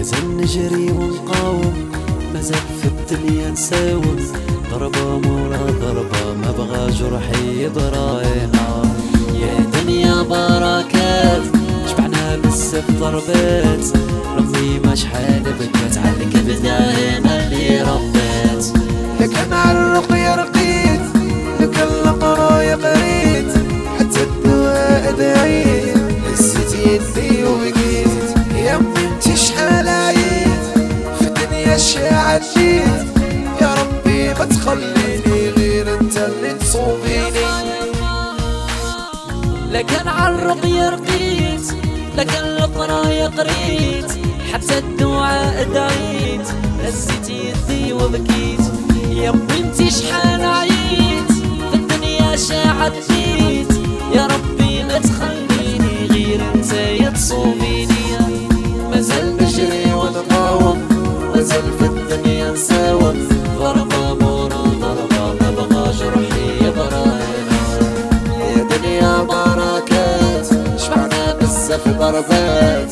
مازال نجري ونقاوم، مازال في الدنيا نساوم، ضربة مورا ضربة ما بغا جرحي يضرايها. يا دنيا بركات شبعنا بزاف ضربات، ربي ما شحال بكات على الكبدة هنا اللي ربات. لك انا عالرقية رقيت، لك القراية قريت، حتى الدواء دعيت، هزت يدي وبكيت. يا بنتي شحال عييت في الدنيا شاعد جيت، يا ربي ما تخليني غير انت اللي تصوبيني. لكن عالرقية رقيت، لكن القراية قريت، حتى الدعاء دعيت، هزيت يدي وبكيت. يا بنتي شحال عييت في الدنيا شاعد جيت، يا ربي ما تخليني غير انت يا تصوبيني. مازال نجري ونقاوم، مازال في الدنيا نساوم، ضربة مورا ضربة ما بغا جرحي يضراينا. يا دنيا بركات شبعنا بزاف ضربات،